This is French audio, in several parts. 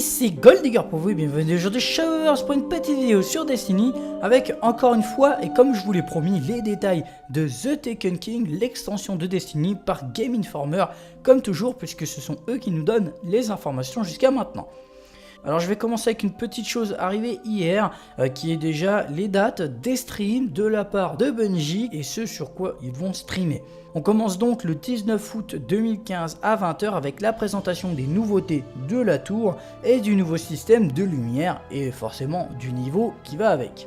c'est Golddigger pour vous et bienvenue aujourd'hui Showers pour une petite vidéo sur Destiny avec encore une fois et comme je vous l'ai promis les détails de The Taken King, l'extension de Destiny par Game Informer comme toujours puisque ce sont eux qui nous donnent les informations jusqu'à maintenant. Alors je vais commencer avec une petite chose arrivée hier qui est déjà les dates des streams de la part de Bungie et ce sur quoi ils vont streamer. On commence donc le 19 août 2015 à 20 h avec la présentation des nouveautés de la tour et du nouveau système de lumière et forcément du niveau qui va avec.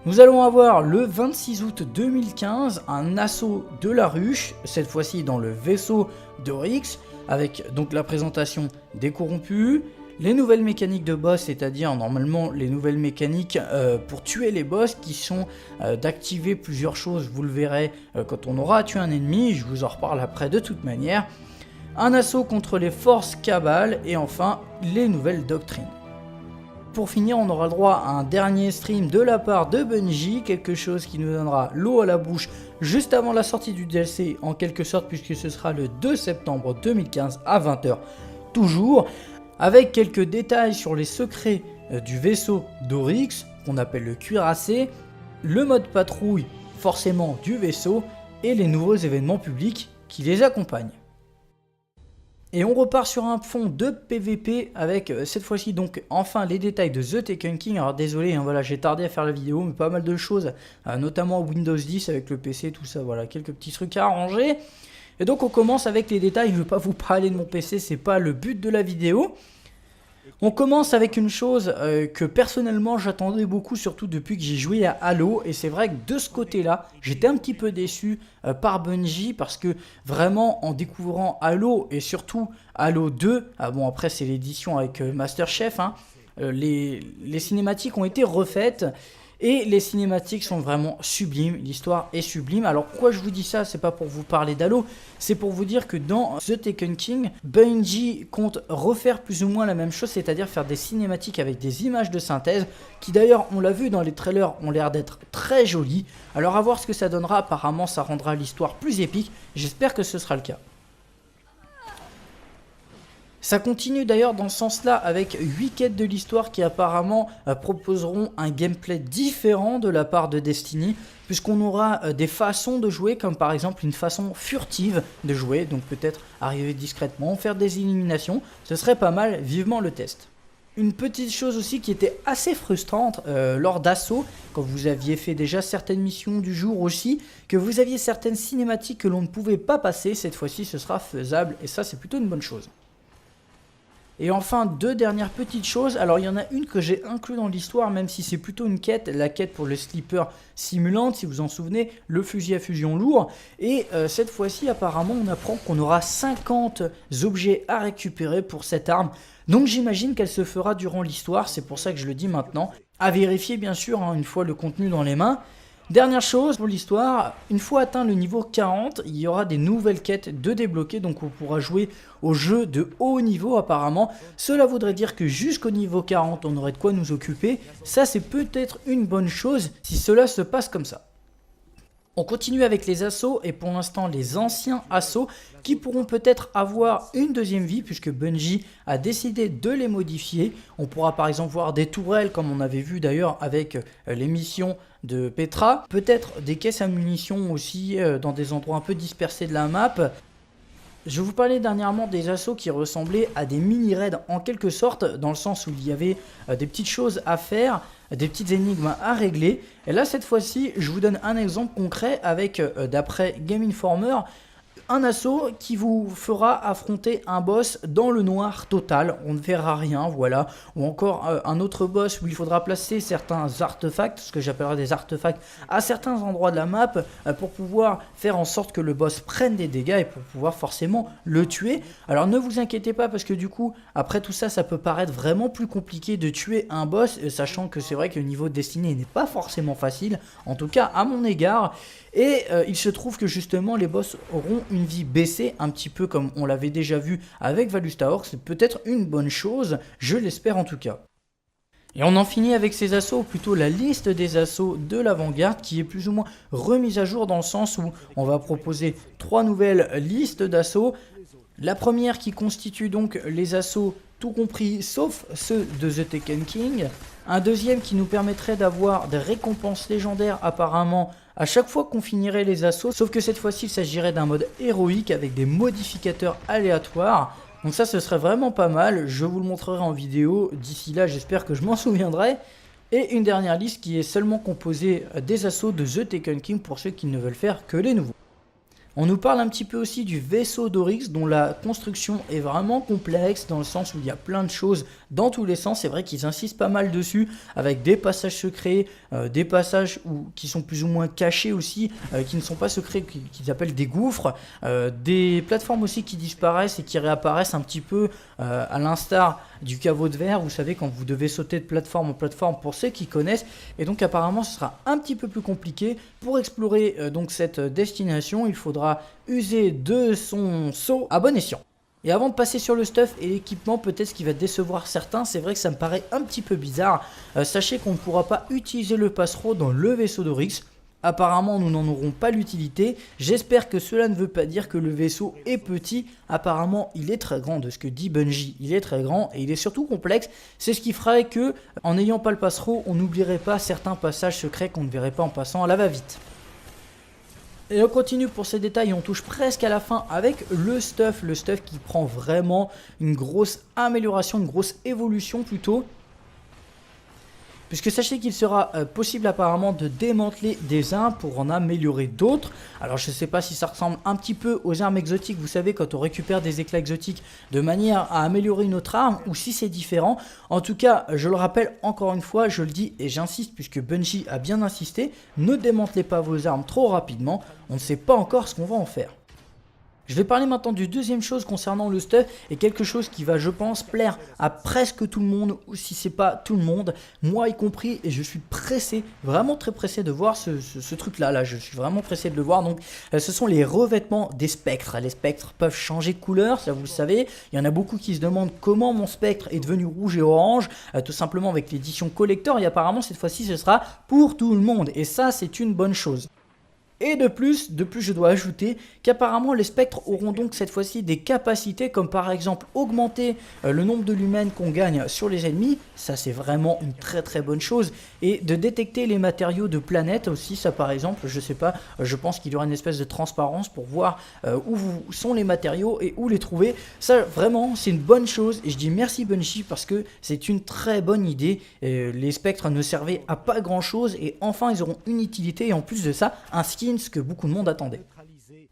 Nous allons avoir le 26 août 2015 un assaut de la ruche, cette fois-ci dans le vaisseau d'Oryx avec donc la présentation des corrompus. Les nouvelles mécaniques de boss, c'est-à-dire normalement les nouvelles mécaniques pour tuer les boss qui sont d'activer plusieurs choses, vous le verrez quand on aura tué un ennemi, je vous en reparle après de toute manière. Un assaut contre les forces Cabal et enfin les nouvelles doctrines. Pour finir, on aura le droit à un dernier stream de la part de Bungie, quelque chose qui nous donnera l'eau à la bouche juste avant la sortie du DLC en quelque sorte puisque ce sera le 2 septembre 2015 à 20 h toujours. Avec quelques détails sur les secrets du vaisseau d'Oryx, qu'on appelle le cuirassé, le mode patrouille forcément du vaisseau et les nouveaux événements publics qui les accompagnent. Et on repart sur un fond de PVP avec cette fois-ci donc enfin les détails de The Taken King. Alors désolé, voilà, j'ai tardé à faire la vidéo, mais pas mal de choses, notamment Windows 10 avec le PC, tout ça, voilà, quelques petits trucs à arranger. Et donc on commence avec les détails, je ne vais pas vous parler de mon PC, c'est pas le but de la vidéo. On commence avec une chose que personnellement j'attendais beaucoup, surtout depuis que j'ai joué à Halo. Et c'est vrai que de ce côté-là, j'étais un petit peu déçu par Bungie parce que vraiment en découvrant Halo et surtout Halo 2, bon après c'est l'édition avec Masterchef, hein, les cinématiques ont été refaites. Et les cinématiques sont vraiment sublimes, l'histoire est sublime. Alors pourquoi je vous dis ça, c'est pas pour vous parler d'Halo, c'est pour vous dire que dans The Taken King, Bungie compte refaire plus ou moins la même chose, c'est-à-dire faire des cinématiques avec des images de synthèse, qui d'ailleurs, on l'a vu dans les trailers, ont l'air d'être très jolies. Alors à voir ce que ça donnera, apparemment ça rendra l'histoire plus épique, j'espère que ce sera le cas. Ça continue d'ailleurs dans ce sens-là avec 8 quêtes de l'histoire qui apparemment proposeront un gameplay différent de la part de Destiny, puisqu'on aura des façons de jouer, comme par exemple une façon furtive de jouer, donc peut-être arriver discrètement, faire des éliminations, ce serait pas mal, vivement le test. Une petite chose aussi qui était assez frustrante lors d'assaut, quand vous aviez fait déjà certaines missions du jour aussi, que vous aviez certaines cinématiques que l'on ne pouvait pas passer, cette fois-ci ce sera faisable et ça c'est plutôt une bonne chose. Et enfin, deux dernières petites choses. Alors, il y en a une que j'ai inclus dans l'histoire, même si c'est plutôt une quête, la quête pour le Sleeper Simulant, si vous en souvenez, le fusil à fusion lourd. Et cette fois-ci, apparemment, on apprend qu'on aura 50 objets à récupérer pour cette arme. Donc, j'imagine qu'elle se fera durant l'histoire, c'est pour ça que je le dis maintenant. À vérifier, bien sûr, hein, une fois le contenu dans les mains. Dernière chose pour l'histoire, une fois atteint le niveau 40, il y aura des nouvelles quêtes de débloquer, donc on pourra jouer au jeu de haut niveau apparemment. Cela voudrait dire que jusqu'au niveau 40, on aurait de quoi nous occuper. Ça c'est peut-être une bonne chose si cela se passe comme ça. On continue avec les assauts et pour l'instant les anciens assauts qui pourront peut-être avoir une deuxième vie puisque Bungie a décidé de les modifier. On pourra par exemple voir des tourelles comme on avait vu d'ailleurs avec les missions de Petra. Peut-être des caisses à munitions aussi dans des endroits un peu dispersés de la map. Je vous parlais dernièrement des assauts qui ressemblaient à des mini-raids en quelque sorte, dans le sens où il y avait des petites choses à faire, des petites énigmes à régler. Et là, cette fois-ci, je vous donne un exemple concret avec, d'après Game Informer, un assaut qui vous fera affronter un boss dans le noir total, on ne verra rien, voilà, ou encore un autre boss où il faudra placer certains artefacts, ce que j'appellerais des artefacts, à certains endroits de la map pour pouvoir faire en sorte que le boss prenne des dégâts et pour pouvoir forcément le tuer. Alors ne vous inquiétez pas parce que du coup, après tout ça, ça peut paraître vraiment plus compliqué de tuer un boss, sachant que c'est vrai que le niveau de Destiny n'est pas forcément facile, en tout cas à mon égard. Et il se trouve que justement les boss auront une vie baissée, un petit peu comme on l'avait déjà vu avec Valustaor, c'est peut-être une bonne chose, je l'espère en tout cas. Et on en finit avec ces assauts, ou plutôt la liste des assauts de l'avant-garde qui est plus ou moins remise à jour dans le sens où on va proposer 3 nouvelles listes d'assauts. La première qui constitue donc les assauts tout compris sauf ceux de The Taken King. Un deuxième qui nous permettrait d'avoir des récompenses légendaires apparemment à chaque fois qu'on finirait les assauts, sauf que cette fois-ci il s'agirait d'un mode héroïque avec des modificateurs aléatoires. Donc ça ce serait vraiment pas mal, je vous le montrerai en vidéo, d'ici là j'espère que je m'en souviendrai. Et une dernière liste qui est seulement composée des assauts de The Taken King pour ceux qui ne veulent faire que les nouveaux. On nous parle un petit peu aussi du vaisseau d'Oryx dont la construction est vraiment complexe dans le sens où il y a plein de choses dans tous les sens. C'est vrai qu'ils insistent pas mal dessus avec des passages secrets, des passages qui sont plus ou moins cachés aussi, qui ne sont pas secrets, qu'ils appellent des gouffres, des plateformes aussi qui disparaissent et qui réapparaissent un petit peu à l'instar du caveau de verre, vous savez, quand vous devez sauter de plateforme en plateforme pour ceux qui connaissent. Et donc apparemment ce sera un petit peu plus compliqué. Pour explorer donc cette destination, il faudra user de son saut à bon escient. Et avant de passer sur le stuff et l'équipement, peut-être ce qui va décevoir certains, c'est vrai que ça me paraît un petit peu bizarre. Sachez qu'on ne pourra pas utiliser le passereau dans le vaisseau d'Oryx. Apparemment, nous n'en aurons pas l'utilité. J'espère que cela ne veut pas dire que le vaisseau est petit. Apparemment, il est très grand de ce que dit Bungie. Il est très grand et il est surtout complexe. C'est ce qui ferait que, en n'ayant pas le passereau, on n'oublierait pas certains passages secrets qu'on ne verrait pas en passant à la va-vite. Et on continue pour ces détails, on touche presque à la fin avec le stuff qui prend vraiment une grosse amélioration, une grosse évolution plutôt. Puisque sachez qu'il sera possible apparemment de démanteler des armes pour en améliorer d'autres. Alors je ne sais pas si ça ressemble un petit peu aux armes exotiques, vous savez, quand on récupère des éclats exotiques de manière à améliorer une autre arme, ou si c'est différent. En tout cas, je le rappelle encore une fois, je le dis et j'insiste puisque Bungie a bien insisté, ne démantelez pas vos armes trop rapidement, on ne sait pas encore ce qu'on va en faire. Je vais parler maintenant du deuxième chose concernant le stuff et quelque chose qui va, je pense, plaire à presque tout le monde, ou si c'est pas tout le monde, moi y compris, et je suis pressé, vraiment très pressé de voir ce truc-là, je suis vraiment pressé de le voir. Donc ce sont les revêtements des spectres. Les spectres peuvent changer de couleur, ça vous le savez, il y en a beaucoup qui se demandent comment mon spectre est devenu rouge et orange, tout simplement avec l'édition collector, et apparemment cette fois-ci ce sera pour tout le monde, et ça c'est une bonne chose. Et de plus, je dois ajouter qu'apparemment les spectres auront donc cette fois-ci des capacités comme par exemple augmenter le nombre de lumens qu'on gagne sur les ennemis, ça c'est vraiment une très bonne chose, et de détecter les matériaux de planètes aussi, ça par exemple, je sais pas, je pense qu'il y aura une espèce de transparence pour voir où sont les matériaux et où les trouver, ça vraiment c'est une bonne chose, et je dis merci Bungie parce que c'est une très bonne idée, les spectres ne servaient à pas grand chose et enfin ils auront une utilité et en plus de ça un skin, ce que beaucoup de monde attendait.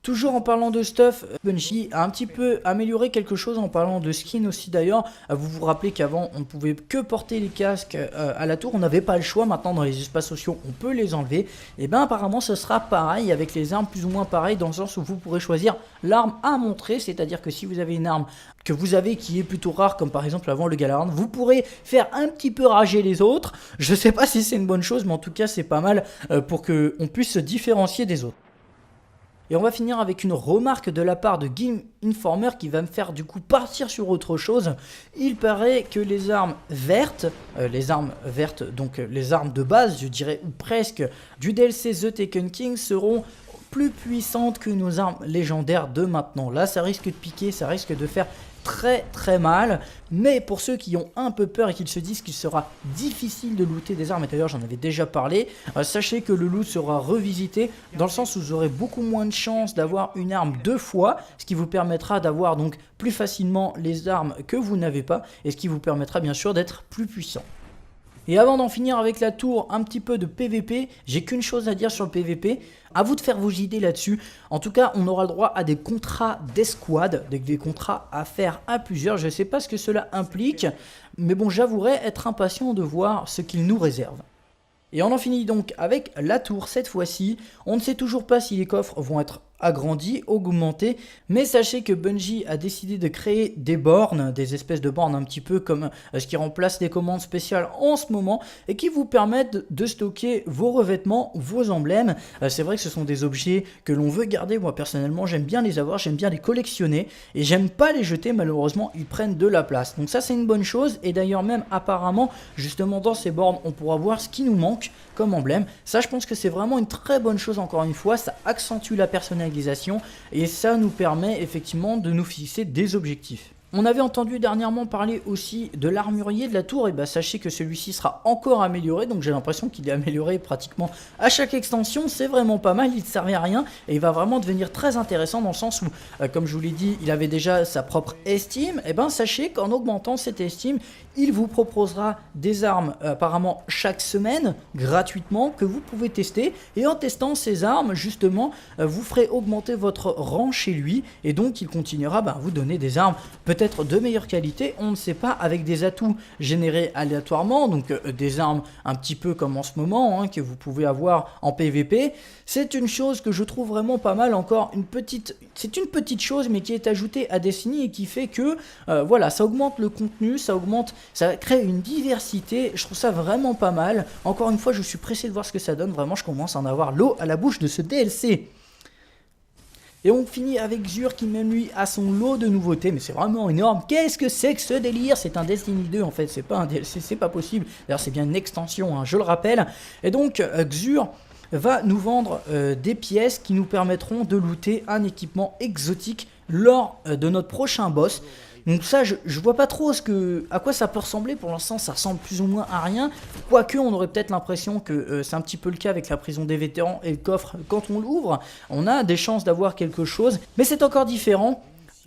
Toujours en parlant de stuff, Bungie a un petit peu amélioré quelque chose en parlant de skin aussi d'ailleurs. Vous vous rappelez qu'avant on ne pouvait que porter les casques à la tour, on n'avait pas le choix. Maintenant dans les espaces sociaux on peut les enlever. Et bien apparemment ce sera pareil avec les armes, plus ou moins pareil, dans le sens où vous pourrez choisir l'arme à montrer. C'est-à-dire que si vous avez une arme que vous avez qui est plutôt rare, comme par exemple avant le Galaran, vous pourrez faire un petit peu rager les autres. Je sais pas si c'est une bonne chose, mais en tout cas c'est pas mal pour qu'on puisse se différencier des autres. Et on va finir avec une remarque de la part de Game Informer qui va me faire du coup partir sur autre chose. Il paraît que les armes vertes, donc les armes de base, je dirais, ou presque, du DLC The Taken King seront plus puissantes que nos armes légendaires de maintenant. Là, ça risque de piquer, ça risque de faire très mal, mais pour ceux qui ont un peu peur et qui se disent qu'il sera difficile de looter des armes, et d'ailleurs j'en avais déjà parlé, sachez que le loot sera revisité dans le sens où vous aurez beaucoup moins de chances d'avoir une arme deux fois, ce qui vous permettra d'avoir donc plus facilement les armes que vous n'avez pas, et ce qui vous permettra bien sûr d'être plus puissant. Et avant d'en finir avec la tour, un petit peu de PVP, j'ai qu'une chose à dire sur le PVP, à vous de faire vos idées là-dessus. En tout cas, on aura le droit à des contrats d'escouade, des contrats à faire à plusieurs. Je ne sais pas ce que cela implique, mais bon, j'avouerai être impatient de voir ce qu'il nous réserve. Et on en finit donc avec la tour cette fois-ci. On ne sait toujours pas si les coffres vont être agrandis, augmentés, mais sachez que Bungie a décidé de créer des bornes, des espèces de bornes un petit peu comme ce qui remplace les commandes spéciales en ce moment et qui vous permettent de stocker vos revêtements, vos emblèmes. C'est vrai que ce sont des objets que l'on veut garder. Moi personnellement j'aime bien les avoir, j'aime bien les collectionner et j'aime pas les jeter, malheureusement ils prennent de la place. Donc ça c'est une bonne chose, et d'ailleurs même apparemment justement dans ces bornes on pourra voir ce qui nous manque comme emblème. Ça je pense que c'est vraiment une très bonne chose, encore une fois, ça accentue la personnalisation et ça nous permet effectivement de nous fixer des objectifs. On avait entendu dernièrement parler aussi de l'armurier de la tour, et bah sachez que celui-ci sera encore amélioré, donc j'ai l'impression qu'il est amélioré pratiquement à chaque extension, c'est vraiment pas mal, il ne servait à rien, et il va vraiment devenir très intéressant dans le sens où, comme je vous l'ai dit, il avait déjà sa propre estime, et ben sachez qu'en augmentant cette estime, il vous proposera des armes apparemment chaque semaine, gratuitement, que vous pouvez tester, et en testant ces armes, justement, vous ferez augmenter votre rang chez lui, et donc il continuera à vous donner des armes peut-être de meilleure qualité, on ne sait pas, avec des atouts générés aléatoirement, donc des armes un petit peu comme en ce moment, hein, que vous pouvez avoir en PVP. C'est une chose que je trouve vraiment pas mal, encore c'est une petite chose mais qui est ajoutée à Destiny et qui fait que voilà, ça augmente le contenu, ça crée une diversité, je trouve ça vraiment pas mal. Encore une fois, je suis pressé de voir ce que ça donne, vraiment je commence à en avoir l'eau à la bouche de ce DLC. Et on finit avec Xur qui même lui a son lot de nouveautés, mais c'est vraiment énorme. Qu'est-ce que c'est que ce délire? C'est un Destiny 2 en fait, c'est pas un DLC, c'est pas possible. D'ailleurs c'est bien une extension, hein, je le rappelle. Et donc Xur va nous vendre des pièces qui nous permettront de looter un équipement exotique lors de notre prochain boss. Donc ça, je vois pas trop à quoi ça peut ressembler. Pour l'instant, ça ressemble plus ou moins à rien. Quoique, on aurait peut-être l'impression que c'est un petit peu le cas avec la prison des vétérans et le coffre. Quand on l'ouvre, on a des chances d'avoir quelque chose. Mais c'est encore différent.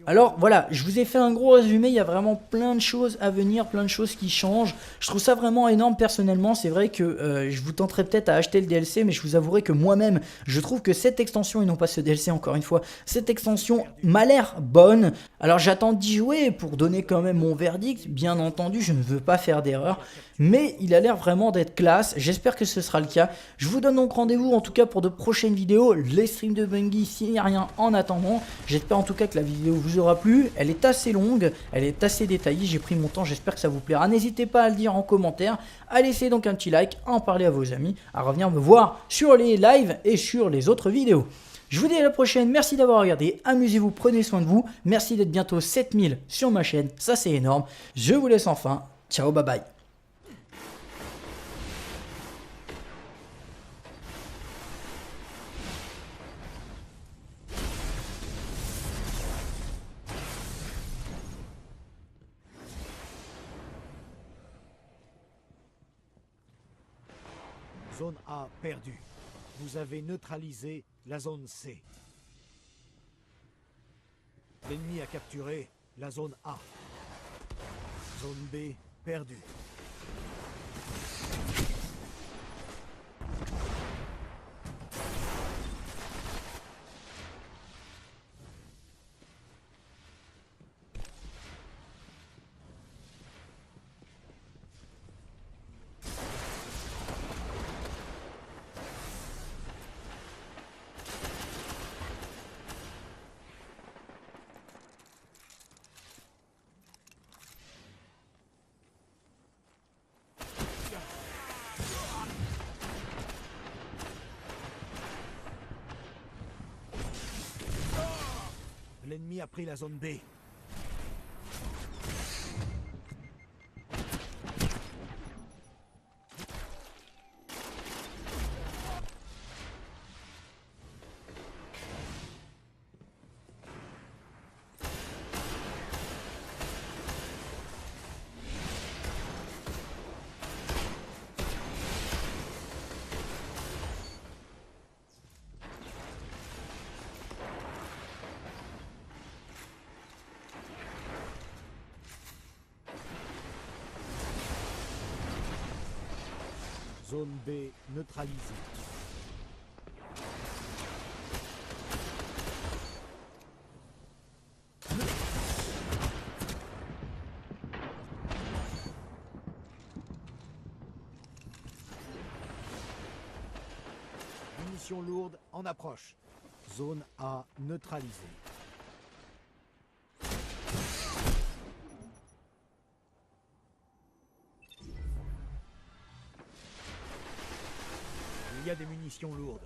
Alors voilà, je vous ai fait un gros résumé, il y a vraiment plein de choses à venir, plein de choses qui changent. Je trouve ça vraiment énorme personnellement, c'est vrai que je vous tenterai peut-être à acheter le DLC, mais je vous avouerai que moi-même, je trouve que cette extension, et non pas ce DLC encore une fois, cette extension m'a l'air bonne. Alors j'attends d'y jouer pour donner quand même mon verdict, bien entendu, je ne veux pas faire d'erreur, mais il a l'air vraiment d'être classe, j'espère que ce sera le cas. Je vous donne donc rendez-vous en tout cas pour de prochaines vidéos, les streams de Bungie s'il n'y a rien en attendant. J'espère en tout cas que la vidéo vous aura plu, elle est assez longue, elle est assez détaillée, j'ai pris mon temps, j'espère que ça vous plaira. N'hésitez pas à le dire en commentaire, à laisser donc un petit like, à en parler à vos amis, à revenir me voir sur les lives et sur les autres vidéos. Je vous dis à la prochaine, merci d'avoir regardé, amusez-vous, prenez soin de vous, merci d'être bientôt 7000 sur ma chaîne, ça c'est énorme. Je vous laisse enfin, ciao bye bye. Zone A perdue. Vous avez neutralisé la zone C. L'ennemi a capturé la zone A. Zone B perdue. L'ennemi a pris la zone B. Zone B neutralisée. Munitions lourdes en approche. Zone A neutralisée. Il y a des munitions lourdes.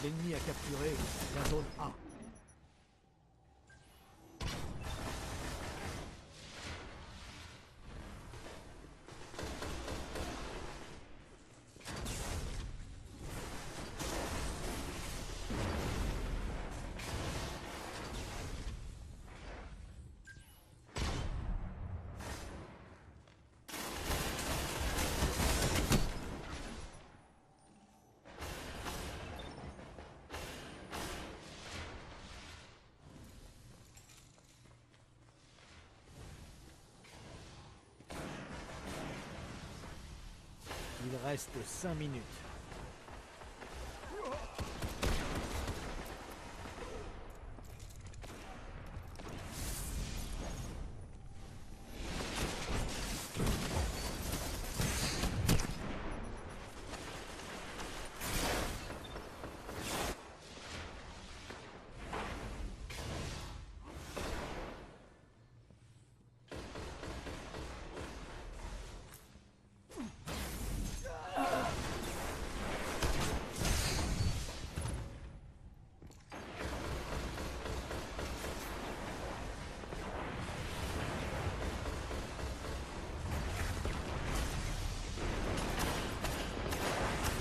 L'ennemi a capturé la zone A. Il reste 5 minutes.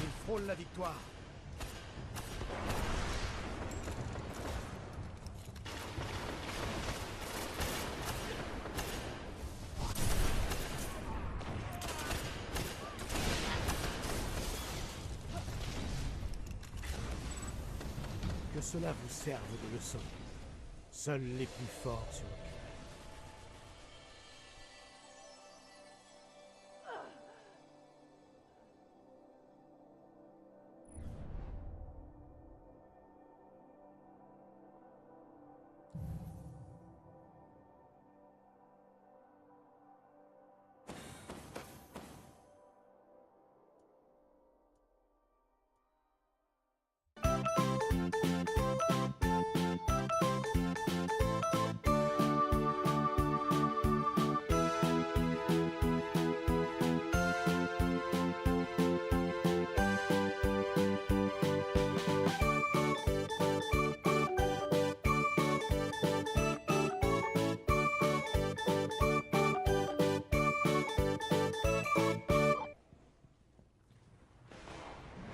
Il frôle la victoire. Que cela vous serve de leçon. Seuls les plus forts survivent.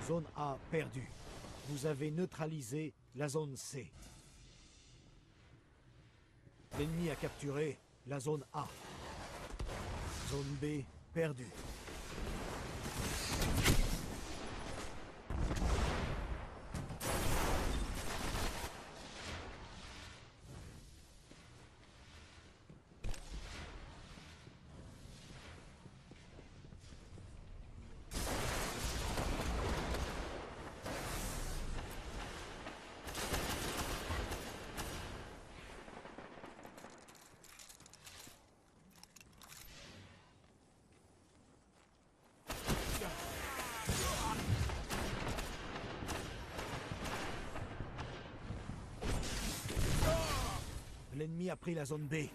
Zone A perdue. Vous avez neutralisé la zone C. L'ennemi a capturé la zone A. Zone B perdue. L'ennemi a pris la zone B.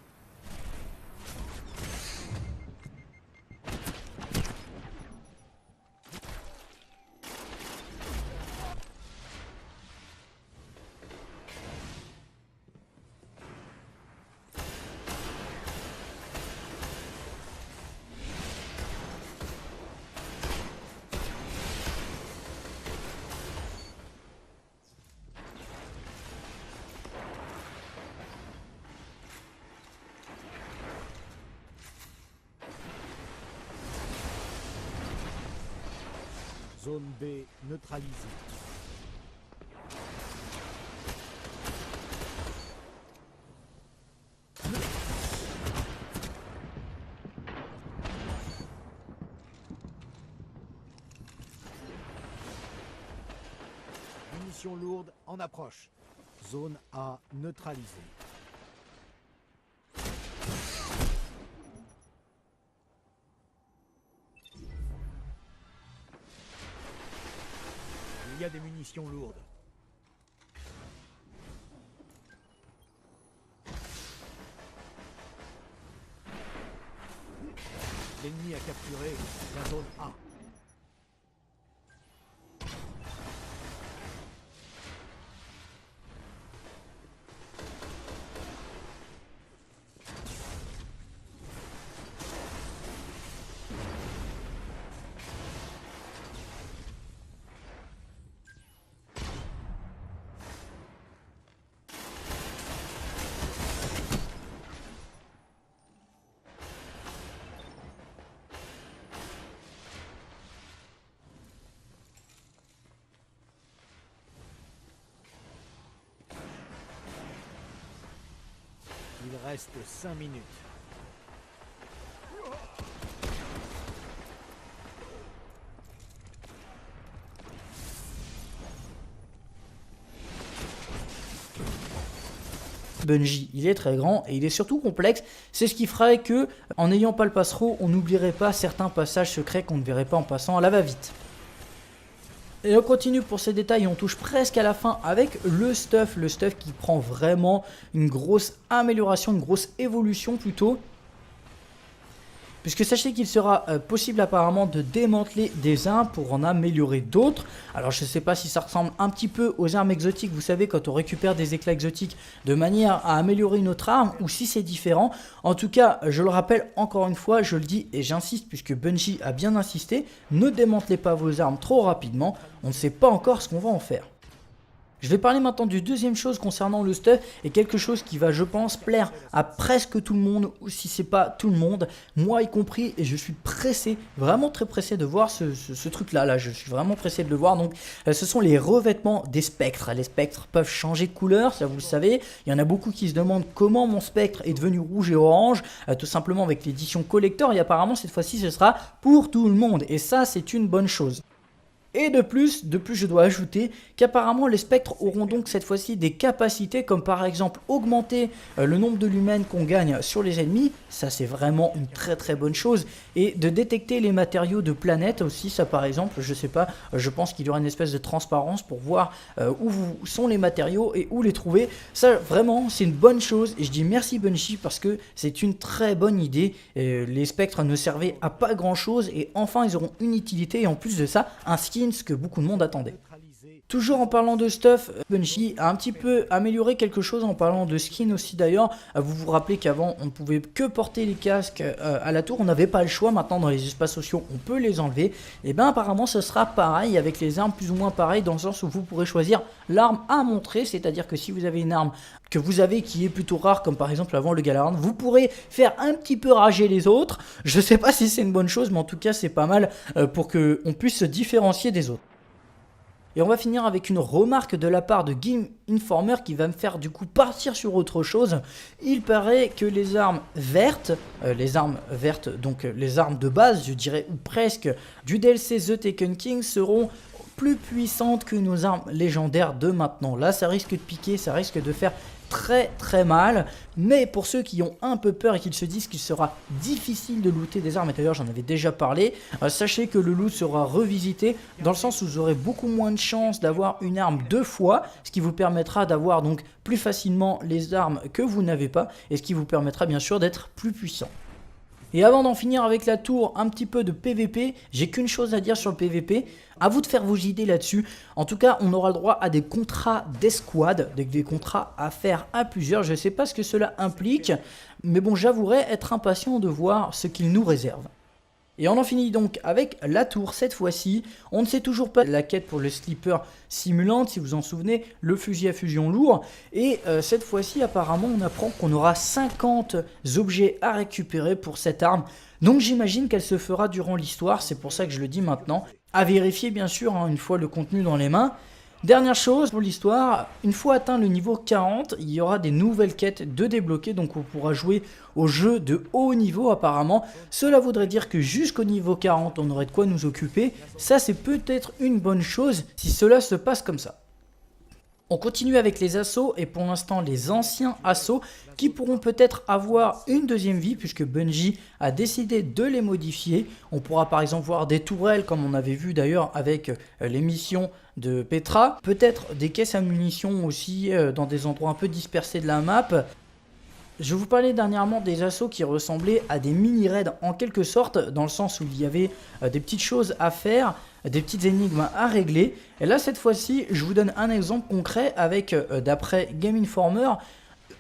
Zone B neutralisée. Munitions lourdes en approche. Zone A neutralisée. Il y a des munitions lourdes. L'ennemi a capturé la zone A. Il reste 5 minutes. Bungie, il est très grand et il est surtout complexe. C'est ce qui ferait que, en n'ayant pas le passereau, on n'oublierait pas certains passages secrets qu'on ne verrait pas en passant à la va-vite. Et on continue pour ces détails, on touche presque à la fin avec le stuff qui prend vraiment une grosse amélioration, une grosse évolution plutôt. Puisque sachez qu'il sera possible apparemment de démanteler des armes pour en améliorer d'autres. Alors je ne sais pas si ça ressemble un petit peu aux armes exotiques, vous savez, quand on récupère des éclats exotiques de manière à améliorer notre arme, ou si c'est différent. En tout cas, je le rappelle encore une fois, je le dis et j'insiste puisque Bungie a bien insisté, ne démantelez pas vos armes trop rapidement, on ne sait pas encore ce qu'on va en faire. Je vais parler maintenant du deuxième chose concernant le stuff et quelque chose qui va, je pense, plaire à presque tout le monde, ou si c'est pas tout le monde, moi y compris, et je suis pressé, vraiment très pressé de voir ce truc-là, je suis vraiment pressé de le voir. Donc, ce sont les revêtements des spectres. Les spectres peuvent changer de couleur, ça vous le savez. Il y en a beaucoup qui se demandent comment mon spectre est devenu rouge et orange, tout simplement avec l'édition collector, et apparemment cette fois-ci ce sera pour tout le monde, et ça c'est une bonne chose. Et de plus, je dois ajouter qu'apparemment les spectres auront donc cette fois-ci des capacités comme par exemple augmenter le nombre de lumens qu'on gagne sur les ennemis, ça c'est vraiment une très bonne chose, et de détecter les matériaux de planètes aussi, ça par exemple, je sais pas, je pense qu'il y aura une espèce de transparence pour voir où sont les matériaux et où les trouver, ça vraiment c'est une bonne chose, et je dis merci Bungie parce que c'est une très bonne idée, les spectres ne servaient à pas grand chose et enfin ils auront une utilité et en plus de ça un skin, ce que beaucoup de monde attendait. Toujours en parlant de stuff, Bungie a un petit peu amélioré quelque chose en parlant de skin aussi d'ailleurs. Vous vous rappelez qu'avant on ne pouvait que porter les casques à la tour, on n'avait pas le choix. Maintenant dans les espaces sociaux on peut les enlever. Et bien apparemment ce sera pareil avec les armes, plus ou moins pareil, dans le sens où vous pourrez choisir l'arme à montrer. C'est-à-dire que si vous avez une arme que vous avez qui est plutôt rare, comme par exemple avant le Galaran, vous pourrez faire un petit peu rager les autres. Je sais pas si c'est une bonne chose, mais en tout cas c'est pas mal pour qu'on puisse se différencier des autres. Et on va finir avec une remarque de la part de Game Informer qui va me faire du coup partir sur autre chose. Il paraît que les armes vertes, donc les armes de base, je dirais, ou presque, du DLC The Taken King seront plus puissantes que nos armes légendaires de maintenant. Là, ça risque de piquer, ça risque de faire très mal, mais pour ceux qui ont un peu peur et qui se disent qu'il sera difficile de looter des armes, et d'ailleurs j'en avais déjà parlé, sachez que le loot sera revisité dans le sens où vous aurez beaucoup moins de chances d'avoir une arme deux fois, ce qui vous permettra d'avoir donc plus facilement les armes que vous n'avez pas, et ce qui vous permettra bien sûr d'être plus puissant. Et avant d'en finir avec la tour, un petit peu de PVP, j'ai qu'une chose à dire sur le PVP, à vous de faire vos idées là-dessus. En tout cas, on aura le droit à des contrats d'escouade, des contrats à faire à plusieurs. Je ne sais pas ce que cela implique, mais bon, j'avouerai être impatient de voir ce qu'il nous réserve. Et on en finit donc avec la tour cette fois-ci. On ne sait toujours pas la quête pour le slipper simulante, si vous en souvenez, le fusil à fusion lourd. Et cette fois-ci, apparemment, on apprend qu'on aura 50 objets à récupérer pour cette arme. Donc j'imagine qu'elle se fera durant l'histoire, c'est pour ça que je le dis maintenant. À vérifier bien sûr, une fois le contenu dans les mains. Dernière chose pour l'histoire, une fois atteint le niveau 40, il y aura des nouvelles quêtes de débloquer, donc on pourra jouer au jeu de haut niveau apparemment. Cela voudrait dire que jusqu'au niveau 40, on aurait de quoi nous occuper. Ça c'est peut-être une bonne chose si cela se passe comme ça. On continue avec les assauts et pour l'instant les anciens assauts qui pourront peut-être avoir une deuxième vie puisque Bungie a décidé de les modifier. On pourra par exemple voir des tourelles comme on avait vu d'ailleurs avec les missions de Petra. Peut-être des caisses à munitions aussi dans des endroits un peu dispersés de la map. Je vous parlais dernièrement des assauts qui ressemblaient à des mini-raids en quelque sorte, dans le sens où il y avait des petites choses à faire, des petites énigmes à régler. Et là, cette fois-ci, je vous donne un exemple concret avec, d'après Game Informer,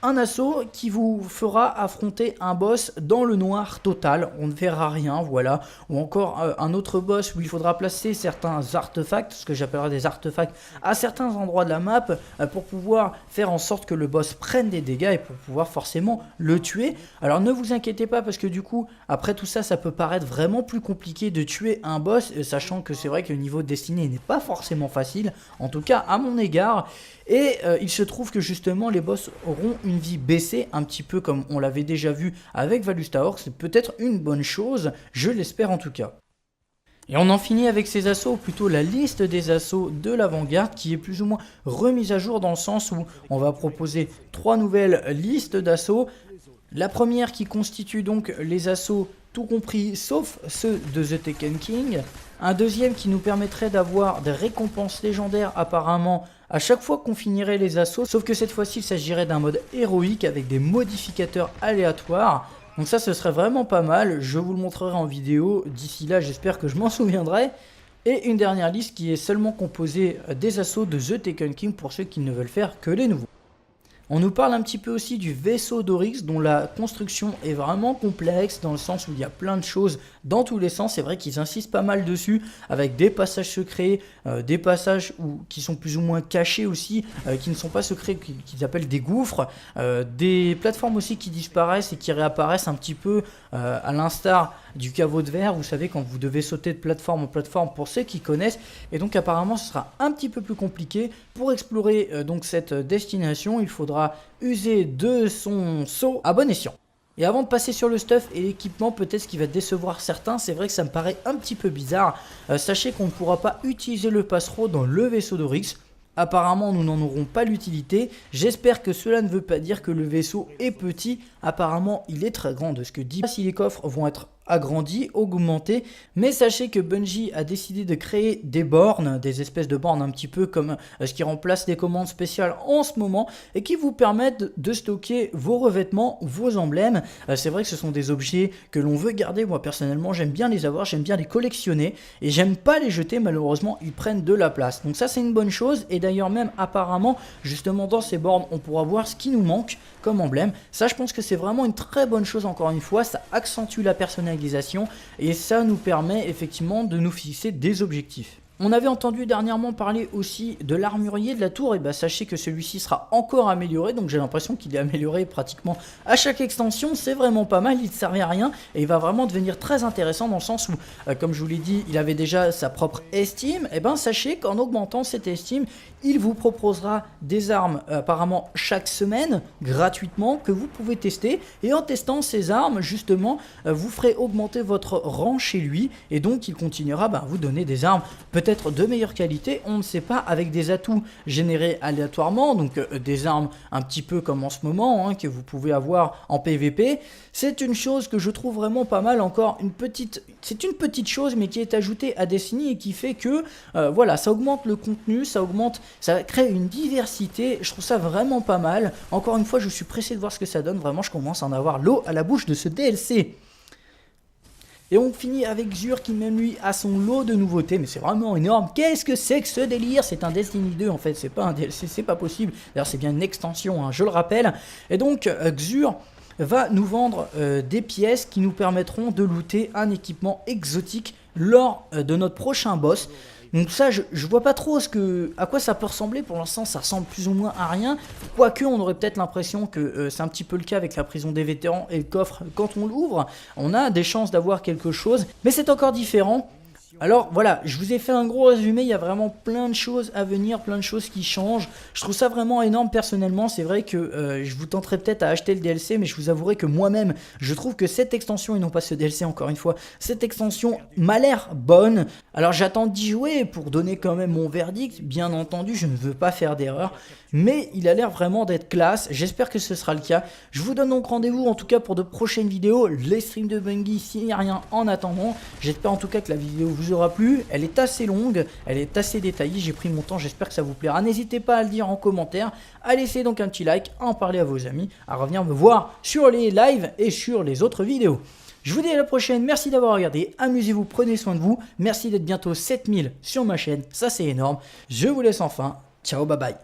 un assaut qui vous fera affronter un boss dans le noir total, on ne verra rien, voilà, ou encore un autre boss où il faudra placer certains artefacts, ce que j'appellerais des artefacts, à certains endroits de la map pour pouvoir faire en sorte que le boss prenne des dégâts et pour pouvoir forcément le tuer. Alors ne vous inquiétez pas parce que du coup, après tout ça, ça peut paraître vraiment plus compliqué de tuer un boss, sachant que c'est vrai que le niveau de Destiny n'est pas forcément facile, en tout cas à mon égard. Et il se trouve que justement les boss auront une vie baissée, un petit peu comme on l'avait déjà vu avec Valusta Orc. C'est peut-être une bonne chose, je l'espère en tout cas. Et on en finit avec ces assauts, ou plutôt la liste des assauts de l'avant-garde qui est plus ou moins remise à jour dans le sens où on va proposer 3 nouvelles listes d'assauts. La première qui constitue donc les assauts tout compris sauf ceux de The Taken King. Un deuxième qui nous permettrait d'avoir des récompenses légendaires apparemment à chaque fois qu'on finirait les assauts, sauf que cette fois-ci il s'agirait d'un mode héroïque avec des modificateurs aléatoires. Donc ça ce serait vraiment pas mal, je vous le montrerai en vidéo, d'ici là j'espère que je m'en souviendrai. Et une dernière liste qui est seulement composée des assauts de The Taken King pour ceux qui ne veulent faire que les nouveaux. On nous parle un petit peu aussi du vaisseau d'Oryx dont la construction est vraiment complexe dans le sens où il y a plein de choses dans tous les sens. C'est vrai qu'ils insistent pas mal dessus avec des passages secrets, des passages qui sont plus ou moins cachés aussi, qui ne sont pas secrets, qu'ils appellent des gouffres, des plateformes aussi qui disparaissent et qui réapparaissent un petit peu à l'instar du caveau de verre, vous savez, quand vous devez sauter de plateforme en plateforme pour ceux qui connaissent. Et donc apparemment ce sera un petit peu plus compliqué. Pour explorer donc cette destination, il faudra user de son saut à bon escient. Et avant de passer sur le stuff et l'équipement, peut-être ce qui va décevoir certains, c'est vrai que ça me paraît un petit peu bizarre. Sachez qu'on ne pourra pas utiliser le passereau dans le vaisseau d'Oryx. Apparemment nous n'en aurons pas l'utilité, j'espère que cela ne veut pas dire que le vaisseau est petit, apparemment il est très grand de ce que dit. Si les coffres vont être agrandis, augmentés, mais sachez que Bungie a décidé de créer des bornes, des espèces de bornes un petit peu comme ce qui remplace les commandes spéciales en ce moment et qui vous permettent de stocker vos revêtements, vos emblèmes. C'est vrai que ce sont des objets que l'on veut garder, moi personnellement j'aime bien les avoir, j'aime bien les collectionner et j'aime pas les jeter, malheureusement ils prennent de la place. Donc ça c'est une bonne chose et d'ailleurs même apparemment justement dans ces bornes on pourra voir ce qui nous manque comme emblème. Ça je pense que c'est vraiment une très bonne chose encore une fois, ça accentue la personnalisation et ça nous permet effectivement de nous fixer des objectifs. On avait entendu dernièrement parler aussi de l'armurier de la tour, et bah sachez que celui-ci sera encore amélioré, donc j'ai l'impression qu'il est amélioré pratiquement à chaque extension, c'est vraiment pas mal, il ne servait à rien et il va vraiment devenir très intéressant dans le sens où, comme je vous l'ai dit, il avait déjà sa propre estime, et ben sachez qu'en augmentant cette estime, il vous proposera des armes apparemment chaque semaine, gratuitement, que vous pouvez tester, et en testant ces armes, justement, vous ferez augmenter votre rang chez lui, et donc il continuera à vous donner des armes peut-être de meilleure qualité, on ne sait pas, avec des atouts générés aléatoirement, donc des armes un petit peu comme en ce moment, que vous pouvez avoir en PVP. C'est une chose que je trouve vraiment pas mal, encore c'est une petite chose mais qui est ajoutée à Destiny et qui fait que voilà, ça augmente le contenu, ça crée une diversité, je trouve ça vraiment pas mal. Encore une fois, je suis pressé de voir ce que ça donne, vraiment je commence à en avoir l'eau à la bouche de ce DLC. Et on finit avec Xur qui même lui a son lot de nouveautés, mais c'est vraiment énorme. Qu'est-ce que c'est que ce délire? C'est un Destiny 2 en fait, c'est pas un DLC, c'est pas possible. D'ailleurs c'est bien une extension, je le rappelle. Et donc Xur va nous vendre des pièces qui nous permettront de looter un équipement exotique lors de notre prochain boss. Donc ça, je vois pas trop à quoi ça peut ressembler. Pour l'instant, ça ressemble plus ou moins à rien. Quoique, on aurait peut-être l'impression que c'est un petit peu le cas avec la prison des vétérans et le coffre. Quand on l'ouvre, on a des chances d'avoir quelque chose. Mais c'est encore différent. Alors voilà, je vous ai fait un gros résumé, il y a vraiment plein de choses à venir, plein de choses qui changent. Je trouve ça vraiment énorme personnellement, c'est vrai que je vous tenterai peut-être à acheter le DLC, mais je vous avouerai que moi-même, je trouve que cette extension, et non pas ce DLC encore une fois, cette extension m'a l'air bonne. Alors j'attends d'y jouer pour donner quand même mon verdict, bien entendu, je ne veux pas faire d'erreur, mais il a l'air vraiment d'être classe, j'espère que ce sera le cas. Je vous donne donc rendez-vous en tout cas pour de prochaines vidéos, les streams de Bungie s'il n'y a rien en attendant. J'espère en tout cas que la vidéo vous aura plu, elle est assez longue, elle est assez détaillée, j'ai pris mon temps, j'espère que ça vous plaira. N'hésitez pas à le dire en commentaire, à laisser donc un petit like, à en parler à vos amis, à revenir me voir sur les lives et sur les autres vidéos. Je vous dis à la prochaine, merci d'avoir regardé, amusez-vous, prenez soin de vous, merci d'être bientôt 7000 sur ma chaîne, ça c'est énorme. Je vous laisse enfin, ciao, bye bye.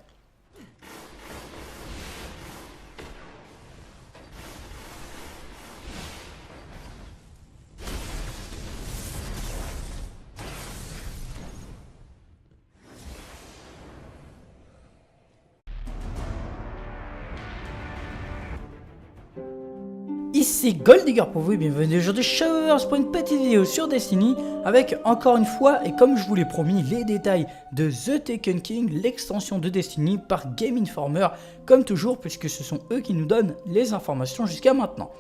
Ici Goldigger pour vous et bienvenue aujourd'hui Showers pour une petite vidéo sur Destiny avec encore une fois et comme je vous l'ai promis les détails de The Taken King, l'extension de Destiny par Game Informer comme toujours puisque ce sont eux qui nous donnent les informations jusqu'à maintenant.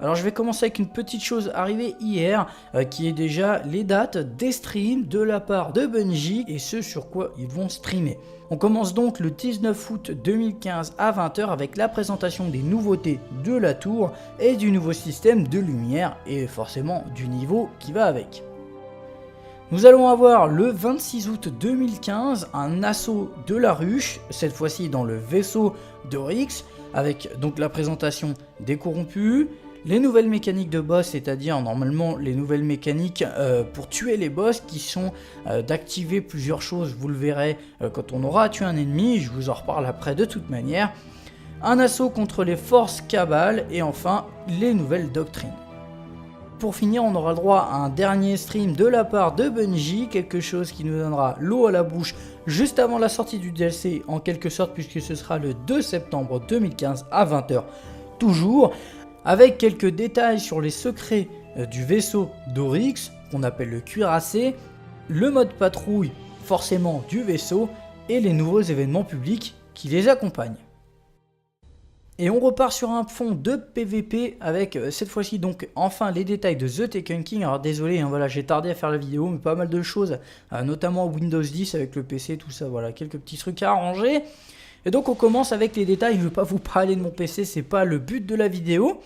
Alors je vais commencer avec une petite chose arrivée hier, qui est déjà les dates des streams de la part de Bungie et ce sur quoi ils vont streamer. On commence donc le 19 août 2015 à 20 h avec la présentation des nouveautés de la tour et du nouveau système de lumière et forcément du niveau qui va avec. Nous allons avoir le 26 août 2015 un assaut de la ruche, cette fois-ci dans le vaisseau d'Oryx, avec donc la présentation des corrompus, les nouvelles mécaniques de boss, c'est-à-dire normalement les nouvelles mécaniques pour tuer les boss qui sont d'activer plusieurs choses, vous le verrez quand on aura tué un ennemi, je vous en reparle après de toute manière, un assaut contre les forces Cabal et enfin les nouvelles doctrines. Pour finir, on aura le droit à un dernier stream de la part de Bungie, quelque chose qui nous donnera l'eau à la bouche juste avant la sortie du DLC en quelque sorte puisque ce sera le 2 septembre 2015 à 20 h toujours, avec quelques détails sur les secrets du vaisseau d'Oryx qu'on appelle le cuirassé, le mode patrouille forcément du vaisseau et les nouveaux événements publics qui les accompagnent. Et on repart sur un fond de PVP avec cette fois-ci donc enfin les détails de The Taken King. Alors désolé, voilà, j'ai tardé à faire la vidéo, mais pas mal de choses, notamment Windows 10 avec le PC, tout ça, voilà, quelques petits trucs à arranger. Et donc on commence avec les détails, je ne vais pas vous parler de mon PC, c'est pas le but de la vidéo.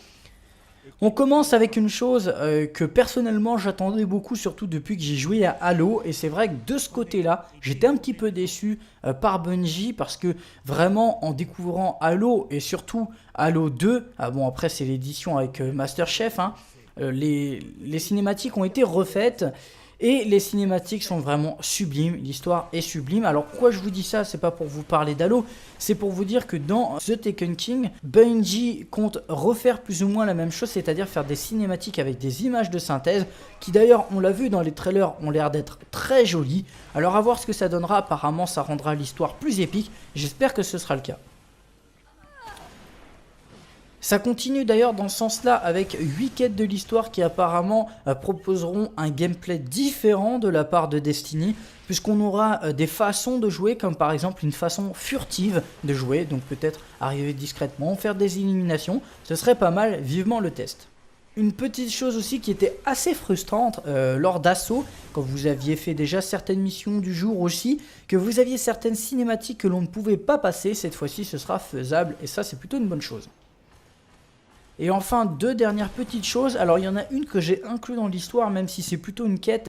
On commence avec une chose que personnellement j'attendais beaucoup, surtout depuis que j'ai joué à Halo, et c'est vrai que de ce côté-là, j'étais un petit peu déçu par Bungie, parce que vraiment en découvrant Halo, et surtout Halo 2, bon après c'est l'édition avec Masterchef, hein, les cinématiques ont été refaites, et les cinématiques sont vraiment sublimes, l'histoire est sublime. Alors pourquoi je vous dis ça, c'est pas pour vous parler d'Halo, c'est pour vous dire que dans The Taken King, Bungie compte refaire plus ou moins la même chose, c'est-à-dire faire des cinématiques avec des images de synthèse, qui d'ailleurs, on l'a vu dans les trailers, ont l'air d'être très jolies. Alors à voir ce que ça donnera, apparemment ça rendra l'histoire plus épique, j'espère que ce sera le cas. Ça continue d'ailleurs dans ce sens-là avec 8 quêtes de l'histoire qui apparemment proposeront un gameplay différent de la part de Destiny, puisqu'on aura des façons de jouer, comme par exemple une façon furtive de jouer, donc peut-être arriver discrètement, faire des éliminations, ce serait pas mal, vivement le test. Une petite chose aussi qui était assez frustrante lors d'assaut, quand vous aviez fait déjà certaines missions du jour aussi, que vous aviez certaines cinématiques que l'on ne pouvait pas passer, cette fois-ci ce sera faisable, et ça c'est plutôt une bonne chose. Et enfin, deux dernières petites choses. Alors il y en a une que j'ai inclus dans l'histoire, même si c'est plutôt une quête,